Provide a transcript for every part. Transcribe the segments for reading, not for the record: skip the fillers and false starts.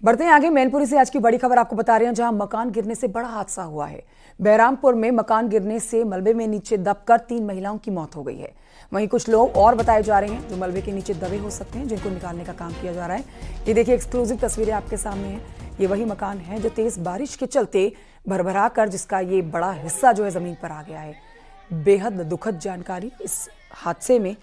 बढ़ते हैं आगे। मैनपुरी से आज की बड़ी खबर आपको बता रहे हैं, जहां मकान गिरने से बड़ा हादसा हुआ है। बहरामपुर में मकान गिरने से मलबे में नीचे दबकर 3 महिलाओं की मौत हो गई है। वहीं कुछ लोग और बताए जा रहे हैं जो मलबे के नीचे दबे हो सकते हैं, जिनको निकालने का काम किया जा रहा है। ये देखिए, एक्सक्लूसिव तस्वीरें आपके सामने हैं। ये वही मकान है जो तेज बारिश के चलते भरभरा कर जिसका ये बड़ा हिस्सा जो है जमीन पर आ गया है। बेहद दुखद जानकारी। इस हादसे में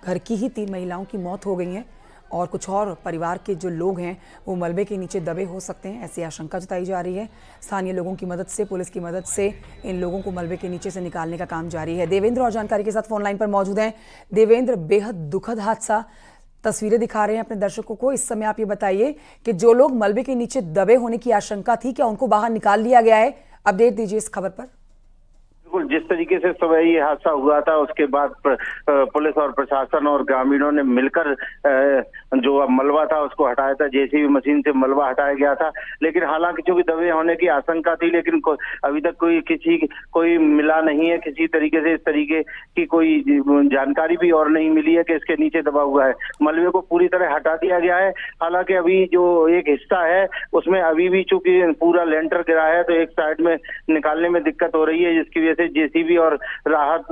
घर की ही 3 महिलाओं की मौत हो गई है और कुछ और परिवार के जो लोग हैं वो मलबे के नीचे दबे हो सकते हैं, ऐसी आशंका जताई जा रही है। स्थानीय लोगों की मदद से, पुलिस की मदद से इन लोगों को मलबे के नीचे से निकालने का काम जारी है। देवेंद्र और जानकारी के साथ फोन लाइन पर मौजूद हैं। देवेंद्र, बेहद दुखद हादसा, तस्वीरें दिखा रहे हैं अपने दर्शकों को। इस समय आप ये बताइए कि जो लोग मलबे के नीचे दबे होने की आशंका थी, क्या उनको बाहर निकाल लिया गया है? अपडेट दीजिए इस खबर पर। बिल्कुल, जिस तरीके से सुबह ये हादसा हुआ था उसके बाद पुलिस और प्रशासन और ग्रामीणों ने मिलकर जो मलबा था उसको हटाया था। जेसीबी मशीन से मलबा हटाया गया था, लेकिन हालांकि चूंकि दबे होने की आशंका थी, लेकिन अभी तक कोई मिला नहीं है। किसी तरीके से इस तरीके की कोई जानकारी भी और नहीं मिली है कि इसके नीचे दबा हुआ है। मलबे को पूरी तरह हटा दिया गया है। हालांकि अभी जो एक हिस्सा है उसमें अभी भी चूंकि पूरा लेंटर गिरा है तो एक साइड में निकालने में दिक्कत हो रही है, जिसकी वजह से जेसीबी और राहत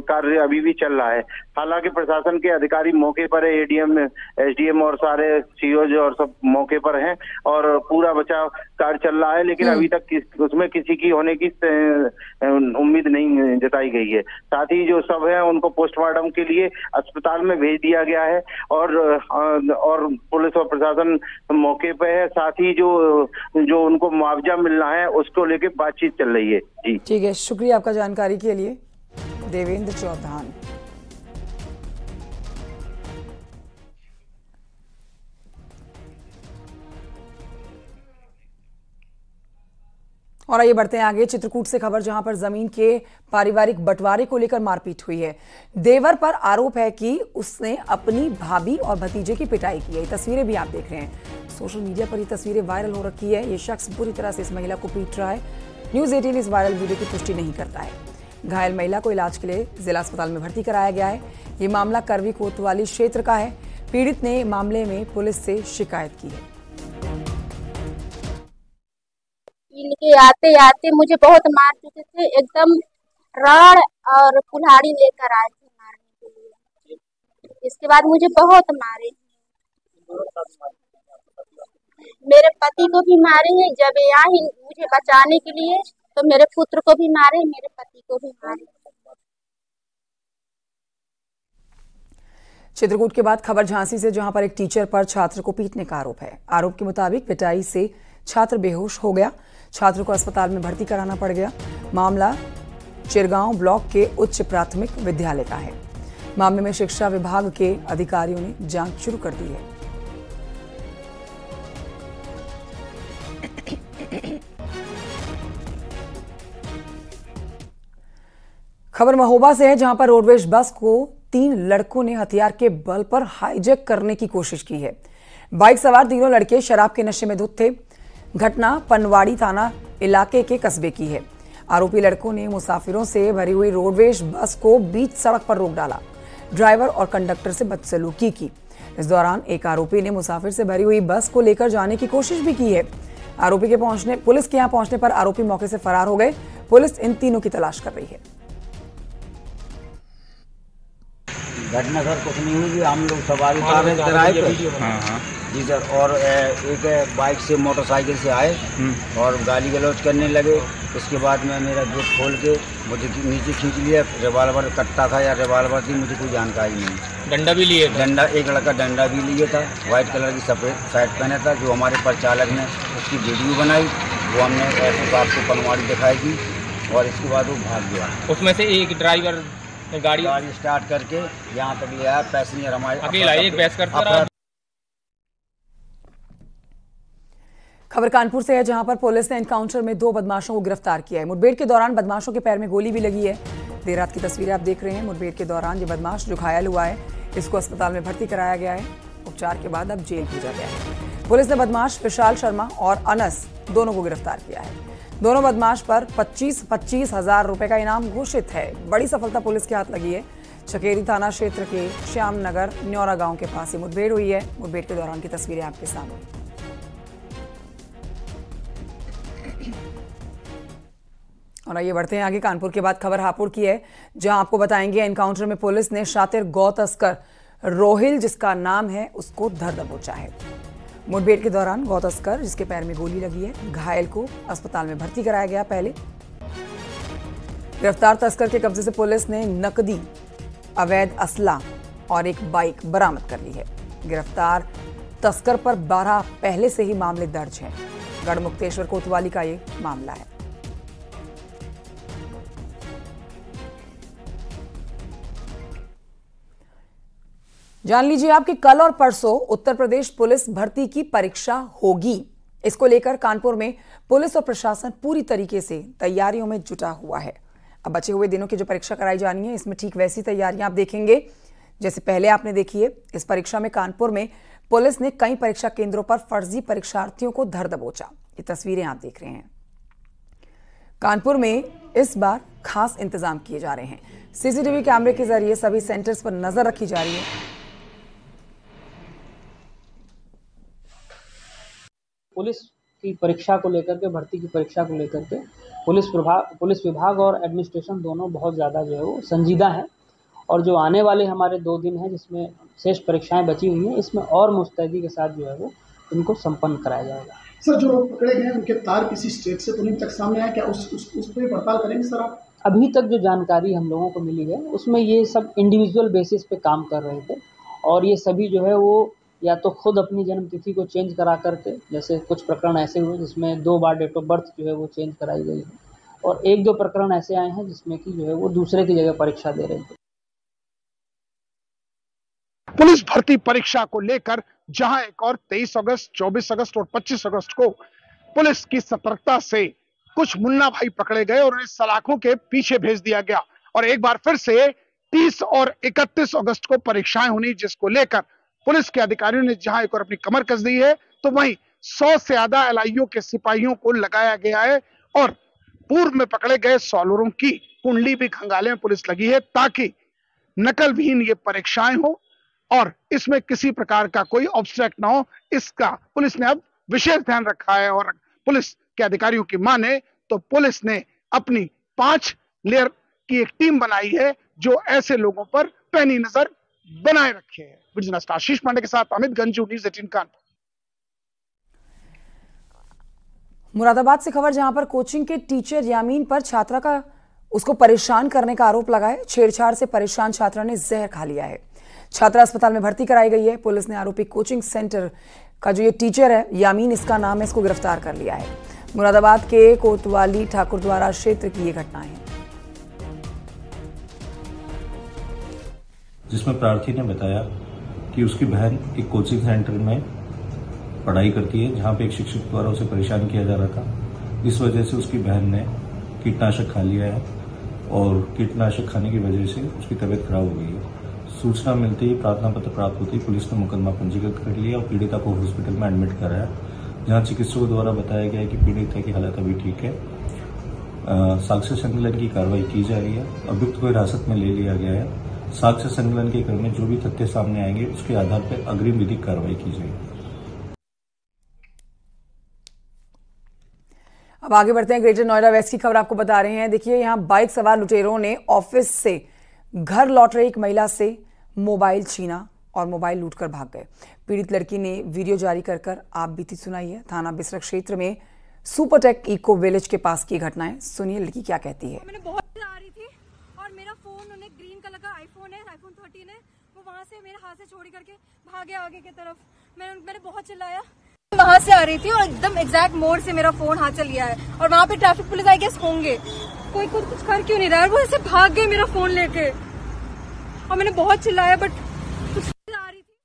कार्य अभी भी चल रहा है। हालांकि प्रशासन के अधिकारी मौके पर है, एडीएम, एसडीएम और सारे सीओज और सब मौके पर हैं और पूरा बचाव कार्य चल रहा है, लेकिन अभी तक उसमें किसी की होने की उम्मीद नहीं जताई गई है। साथ ही जो सब है उनको पोस्टमार्टम के लिए अस्पताल में भेज दिया गया है और पुलिस और प्रशासन मौके पे है। साथ ही जो उनको मुआवजा मिलना है उसको लेकर बातचीत चल रही है। जी ठीक है, शुक्रिया आपका जानकारी के लिए, देवेंद्र चौधरी। और आइए बढ़ते हैं आगे। चित्रकूट से खबर, जहां पर जमीन के पारिवारिक बंटवारे को लेकर मारपीट हुई है। देवर पर आरोप है कि उसने अपनी भाभी और भतीजे की पिटाई की है। ये तस्वीरें भी आप देख रहे हैं, सोशल मीडिया पर ये तस्वीरें वायरल हो रखी है। ये शख्स बुरी तरह से इस महिला को पीट रहा है। न्यूज़ 18 इस वायरल वीडियो की पुष्टि नहीं करता है। घायल महिला को इलाज के लिए जिला अस्पताल में भर्ती कराया गया है। ये मामला करवी कोतवाली क्षेत्र का है। पीड़ित ने मामले में पुलिस से शिकायत की है। इनके आते आते मुझे बहुत मार चुके थे, एकदम रॉड और कुल्हाड़ी लेकर आए थे मारने के लिए। इसके बाद मुझे बहुत मारे, मेरे पति को भी मारे हैं। जब यहाँ मुझे बचाने के लिए तो मेरे पुत्र को भी मारे, मेरे पति को भी मारे। चित्रकूट के बाद खबर झांसी से, जहां पर एक टीचर पर छात्र को पीटने का आरोप है। आरोप के मुताबिक पिटाई से छात्र बेहोश हो गया, छात्र को अस्पताल में भर्ती कराना पड़ गया। मामला चिरगांव ब्लॉक के उच्च प्राथमिक विद्यालय का है। मामले में शिक्षा विभाग के अधिकारियों ने जांच शुरू कर दी है। खबर महोबा से है, जहां पर रोडवेज बस को 3 लड़कों ने हथियार के बल पर हाईजैक करने की कोशिश की है। बाइक सवार तीनों लड़के शराब के नशे में धुत थे। घटना पनवाड़ी थाना इलाके के कस्बे की है। आरोपी लड़कों ने मुसाफिरों से भरी हुई रोडवेज बस को बीच सड़क पर रोक डाला। ड्राइवर और कंडक्टर से बदसलूकी की। इस दौरान एक आरोपी ने मुसाफिर से भरी हुई बस को लेकर जाने की कोशिश भी की है। आरोपी के पुलिस के यहां पहुंचने पर आरोपी मौके से फरार हो गए। पुलिस इन तीनों की तलाश कर रही है। घटना सर कुछ नहीं हुई, हम लोग सवारी कर रहे थे जी सर, और एक बाइक से मोटरसाइकिल से आए और गाली गलौज करने लगे। इसके बाद में मेरा गेट खोल के मुझे नीचे खींच लिया। रिवाल्वर कट्टा था या रिवाल्वर थी, मुझे कोई जानकारी नहीं। डंडा भी लिए? डंडा, एक लड़का डंडा भी लिए था। वाइट कलर की सफ़ेद शर्ट पहना था। जो हमारे परिचालक ने उसकी वीडियो बनाई, वो हमने ऐसे बात को पनवाड़ी दिखाई थी और इसके बाद वो भाग गया। उसमें से एक ड्राइवर गाड़ी स्टार्ट करके यहाँ तक ले आया। पैसेंजर हमारे अकेला एक बहस करता रहा। खबर कानपुर से है, जहां पर पुलिस ने एनकाउंटर में 2 बदमाशों को गिरफ्तार किया है। मुठभेड़ के दौरान बदमाशों के पैर में गोली भी लगी है। देर रात की तस्वीरें आप देख रहे हैं। मुठभेड़ के दौरान ये बदमाश जो घायल हुआ है, इसको अस्पताल में भर्ती कराया गया है। उपचार के बाद अब जेल भेजा गया है। पुलिस ने बदमाश विशाल शर्मा और अनस दोनों को गिरफ्तार किया है। दोनों बदमाश पर 25-25 हजार रुपए का इनाम घोषित है। बड़ी सफलता पुलिस के हाथ लगी है। चकेरी थाना क्षेत्र के श्याम नगर न्योरा गांव के पास ये मुठभेड़ हुई है। मुठभेड़ के दौरान की तस्वीरें आपके सामने। और आइए बढ़ते हैं आगे। कानपुर के बाद खबर हापुड़ की है, जहां आपको बताएंगे एनकाउंटर में पुलिस ने शातिर गौ तस्कर रोहिल, जिसका नाम है, उसको धर दबोचा है। मुठभेड़ के दौरान गौ तस्कर, जिसके पैर में गोली लगी है, घायल को अस्पताल में भर्ती कराया गया। पहले गिरफ्तार तस्कर के कब्जे से पुलिस ने नकदी, अवैध असला और एक बाइक बरामद कर ली है। गिरफ्तार तस्कर पर 12 पहले से ही मामले दर्ज हैं। गढ़मुक्तेश्वर कोतवाली का ये मामला है। जान लीजिए आपकी कल और परसों उत्तर प्रदेश पुलिस भर्ती की परीक्षा होगी। इसको लेकर कानपुर में पुलिस और प्रशासन पूरी तरीके से तैयारियों में जुटा हुआ है। अब बचे हुए दिनों की जो परीक्षा कराई जानी है, इसमें ठीक वैसी तैयारियां आप देखेंगे जैसे पहले आपने देखी है। इस परीक्षा में कानपुर में पुलिस ने कई परीक्षा केंद्रों पर फर्जी परीक्षार्थियों को धर दबोचा। ये तस्वीरें आप देख रहे हैं। कानपुर में इस बार खास इंतजाम किए जा रहे हैं। सीसीटीवी कैमरे के जरिए सभी सेंटर्स पर नजर रखी जा रही है। पुलिस की परीक्षा को लेकर के, भर्ती की परीक्षा को लेकर के पुलिस विभाग और एडमिनिस्ट्रेशन दोनों बहुत ज़्यादा जो है वो संजीदा है। और जो आने वाले हमारे 2 दिन हैं, जिसमें शेष परीक्षाएं बची हुई हैं, इसमें और मुस्तैदी के साथ जो है वो इनको संपन्न कराया जाएगा। सर, जो लोग पकड़े गए उनके तार किसी स्टेट से तो नहीं तक सामने आया क्या? उस पर पड़ताल करेंगे सर आप? अभी तक जो जानकारी हम लोगों को मिली है उसमें ये सब इंडिविजुअल बेसिस पे काम कर रहे थे और ये सभी जो है वो या तो खुद अपनी जन्मतिथि को चेंज करा करके, जैसे कुछ प्रकरण ऐसे हुए जिसमें 2 बार डेट ऑफ बर्थ जो है वो चेंज कराई गई है, और 1-2 प्रकरण ऐसे आए हैं जिसमें कि जो है वो दूसरे की जगह परीक्षा दे रहे थे। पुलिस भर्ती परीक्षा को लेकर जहां एक और 23 अगस्त, 24 अगस्त और 25 अगस्त को पुलिस की सतर्कता से कुछ मुन्ना भाई पकड़े गए और उन्हें सलाखों के पीछे भेज दिया गया, और एक बार फिर से 30 और 31 अगस्त को परीक्षाएं होनी, जिसको लेकर पुलिस के अधिकारियों ने जहां एक और अपनी कमर कस दी है, तो वहीं 100 से ज्यादा एलआईयू के सिपाहियों को लगाया गया है और पूर्व में पकड़े गए सॉलरों की कुंडली भी खंगाले में पुलिस लगी है, ताकि नकल विहीन ये परीक्षाएं हो और इसमें किसी प्रकार का कोई ऑब्स्ट्रैक्ट ना हो। इसका पुलिस ने अब विशेष ध्यान रखा है। और पुलिस के अधिकारियों की माने तो पुलिस ने अपनी 5 लेयर की एक टीम बनाई है जो ऐसे लोगों पर पैनी नजर बनाए रखे हैं। विजनस्ट आशीष पांडे के साथ अमित गंजू, न्यूज़ 18 कानपुर। मुरादाबाद से खबर, जहां पर कोचिंग के टीचर यामीन पर छात्रा का उसको परेशान करने का आरोप लगा है। छेड़छाड़ से परेशान छात्रा ने जहर खा लिया है। छात्रा अस्पताल में भर्ती कराई गई है। पुलिस ने आरोपी कोचिंग सेंटर का जो ये टीचर है, यामीन इसका नाम है, इसको गिरफ्तार कर लिया है। मुरादाबाद के कोतवाली ठाकुरद्वारा क्षेत्र की ये घटना है, जिसमें प्रार्थी ने बताया कि उसकी बहन एक कोचिंग सेंटर में पढ़ाई करती है, जहां पे एक शिक्षक द्वारा उसे परेशान किया जा रहा था। इस वजह से उसकी बहन ने कीटनाशक खा लिया है और कीटनाशक खाने की वजह से उसकी तबीयत खराब हो गई है। सूचना मिलते ही, प्रार्थना पत्र प्राप्त होते ही पुलिस ने मुकदमा पंजीकृत कर लिया और पीड़िता को हॉस्पिटल में एडमिट कराया, जहां चिकित्सकों द्वारा बताया गया है कि पीड़िता की हालत अभी ठीक है। साक्ष्य संकलन की कार्रवाई की जा रही है। अभियुक्त को हिरासत में ले लिया गया है। साक्ष्य संकलन के क्रम में जो भी तथ्य सामने आएंगे उसके आधार पर अग्रिम विधिक कार्रवाई की जाएगी। अब आगे बढ़ते हैं। ग्रेटर नोएडा वेस्ट की खबर आपको बता रहे हैं। देखिए, यहां बाइक सवार लुटेरों ने ऑफिस से घर लौट रही एक महिला से मोबाइल छीना और मोबाइल लूटकर भाग गए। पीड़ित लड़की ने वीडियो जारी कर आप बीती सुनाई है। थाना बिसरख क्षेत्र में सुपरटेक इको विलेज के पास की घटना है। सुनिए लड़की क्या कहती है। मैंने बहुत आ रही थी और मेरा फोन, उन्हें ग्रीन कलर का आईफोन 13 है, वो वहाँ से मेरे हाथ से चोरी करके भागे आगे की तरफ। मैंने बहुत चिल्लाया, वहाँ से आ रही थी और एकदम एग्जैक्ट मोड़ से मेरा फोन हाथ चल गया है और वहाँ पे ट्रैफिक पुलिस आई गेस होंगे, कोई कुछ कर क्यों नहीं रहा है, वो ऐसे भाग गए मेरा फोन लेके और मैंने बहुत चिल्लाया बट कुछ आ रही थी।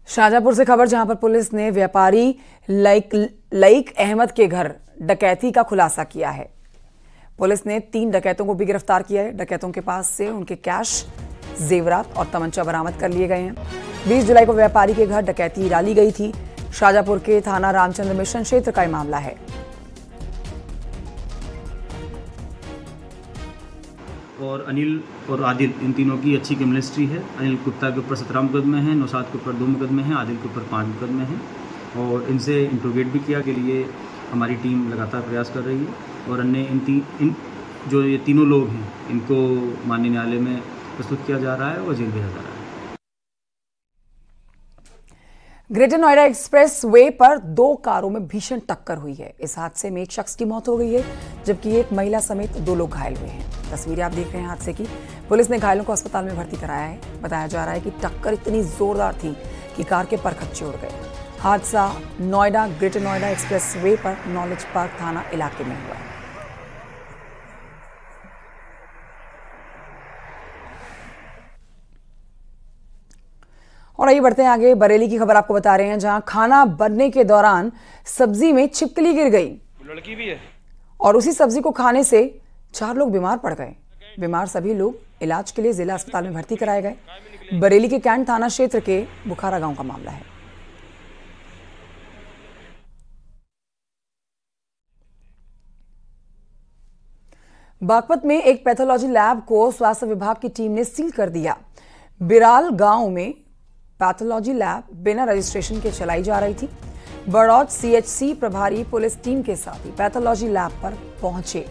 शाहजहांपुर से खबर, जहां पर पुलिस ने व्यापारी लईक अहमद के घर डकैती का खुलासा किया है। पुलिस ने 3 डकैतों को भी गिरफ्तार किया है। डकैतों के पास से उनके कैश, जेवरात और तमंचा बरामद कर लिए गए हैं। 20 जुलाई को व्यापारी के घर डकैती डाली गई थी। शाहजहांपुर के थाना रामचंद्र मिशन क्षेत्र का यह मामला है। और अनिल और आदिल, इन तीनों की अच्छी केमिस्ट्री है। अनिल गुप्ता के ऊपर 17 मुकदमे हैं, नौशाद के ऊपर 2 मुकदमे हैं, आदिल के ऊपर 5 मुकदमे हैं और इनसे इंट्रोगेट भी किया के लिए हमारी टीम लगातार प्रयास कर रही है और अन्य इन जो ये तीनों लोग हैं इनको माननीय न्यायालय में प्रस्तुत किया जा रहा है और जेल भेजा जा रहा है। ग्रेटर नोएडा एक्सप्रेस वे पर 2 कारों में भीषण टक्कर हुई है। इस हादसे में एक शख्स की मौत हो गई है जबकि एक महिला समेत 2 लोग घायल हुए हैं। तस्वीरें आप देख रहे हैं हादसे की। पुलिस ने घायलों को अस्पताल में भर्ती कराया है। बताया जा रहा है कि टक्कर इतनी जोरदार थी कि कार के परखच्चे उड़ गए। हादसा Noida greater Noida express way पर नॉलेज पार्क थाना इलाके में हुआ। और आइए बढ़ते हैं आगे। बरेली की खबर आपको बता रहे हैं, जहां खाना बनने के दौरान सब्जी में छिपकली गिर गई। लड़की भी है और उसी सब्जी को खाने से 4 लोग बीमार पड़ गए। बीमार सभी लोग इलाज के लिए जिला अस्पताल में भर्ती कराए गए। बरेली के कैंट थाना क्षेत्र के बुखारा गांव का मामला है। बागपत में एक पैथोलॉजी लैब को स्वास्थ्य विभाग की टीम ने सील कर दिया। बिराल गांव में पैथोलॉजी लैब बिना रजिस्ट्रेशन के चलाई जा रही थी। बड़ौद सीएचसी प्रभारी पुलिस टीम के साथ ही पैथोलॉजी लैब पर पहुंचे।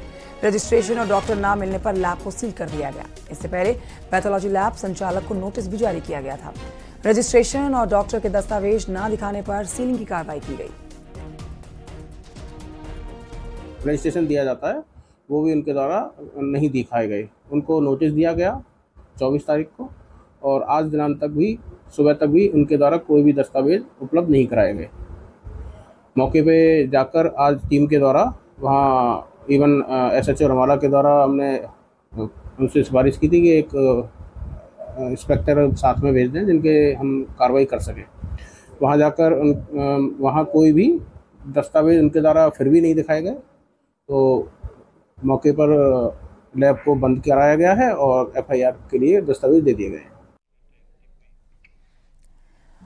रजिस्ट्रेशन और डॉक्टर ना मिलने पर लैब को सील कर दिया गया। इससे पहले पैथोलॉजी लैब संचालक को नोटिस भी जारी किया गया था। रजिस्ट्रेशन और डॉक्टर के दस्तावेज ना दिखाने पर सीलिंग की कार्रवाई की गई। रजिस्ट्रेशन दिया जाता है वो भी उनके द्वारा नहीं दिखाए गए। उनको नोटिस दिया गया 24 तारीख को और आज दिनांक तक भी सुबह तक भी उनके द्वारा कोई भी दस्तावेज उपलब्ध नहीं कराए गए। मौके पे जाकर आज टीम के द्वारा वहाँ इवन एसएचओ रमाला के द्वारा हमने उनसे सिफारिश की थी कि एक इंस्पेक्टर साथ में भेज दें जिनके हम कार्रवाई कर सकें। वहाँ जाकर वहाँ कोई भी दस्तावेज उनके द्वारा फिर भी नहीं दिखाए गए, तो मौके पर लैब को बंद कराया गया है और एफआईआर के लिए दस्तावेज दे दिए गए।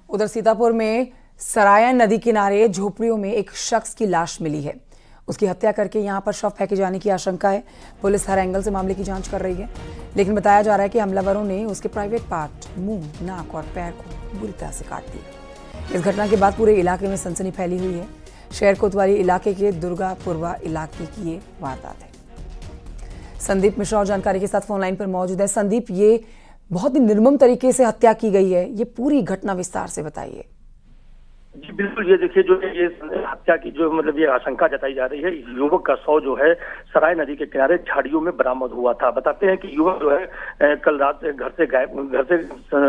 उधर सीतापुर में सरायन नदी किनारे झोपड़ियों में एक शख्स की लाश मिली है। उसकी हत्या करके यहां पर शव फेंके जाने की आशंका है। पुलिस हर एंगल से मामले की जांच कर रही है, लेकिन बताया जा रहा है कि हमलावरों ने उसके प्राइवेट पार्ट, मुंह, नाक और पैर को बुरी तरह से काट दिया। इस घटना के बाद पूरे इलाके में सनसनी फैली हुई है। शहर कोतवाली इलाके के दुर्गापुरवा इलाके की ये वारदात है। संदीप मिश्रा और जानकारी के साथ फोन लाइन पर मौजूद है। संदीप, ये बहुत ही निर्मम तरीके से हत्या की गई है, ये पूरी घटना विस्तार से बताइए। जी बिल्कुल, ये देखिए जो ये हत्या की जो मतलब ये आशंका जताई जा रही है, युवक का शव जो है सराय नदी के किनारे झाड़ियों में बरामद हुआ था। बताते हैं कि युवक जो है कल रात घर से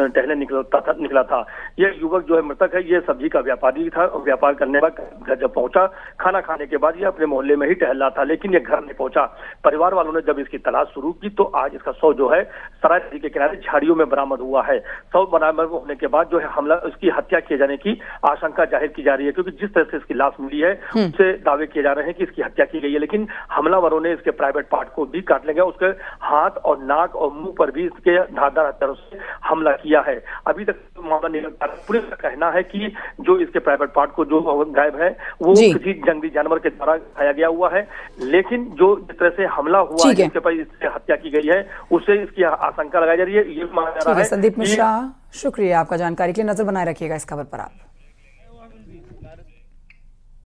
टहलने निकला था। ये युवक जो है मृतक है, ये सब्जी का व्यापारी था। व्यापार करने के बाद घर जब पहुंचा, खाना खाने के बाद ये अपने मोहल्ले में ही टहल रहा था, लेकिन ये घर नहीं पहुंचा। परिवार वालों ने जब इसकी तलाश शुरू की तो आज इसका शव जो है सराय नदी के किनारे झाड़ियों में बरामद हुआ है। शव बरामद होने के बाद जो है हमला, उसकी हत्या किए जाने की आशंका जाहिर की जा रही है, क्योंकि जिस तरह से इसकी लाश मिली है उससे दावे किए जा रहे हैं कि इसकी हत्या की गई है। लेकिन हमलावरों ने इसके प्राइवेट पार्ट को भी काट लिया, उसके हाथ और नाक और मुंह पर भी इसके धारदार हथियारों से हमला किया है। अभी तक मामला निरंतर, पुलिस का कहना है कि जो इसके प्राइवेट पार्ट को जो गायब है वो किसी जंगली जानवर के द्वारा खाया गया हुआ है, लेकिन जो जिस तरह से हमला हुआ है, जिसके पर इससे हत्या की गई है, उससे इसकी आशंका लगाई जा रही है। ये माना जा रहा है। संदीप मिश्रा, शुक्रिया आपका जानकारी के लिए। नजर बनाए रखिएगा इस खबर पर आप।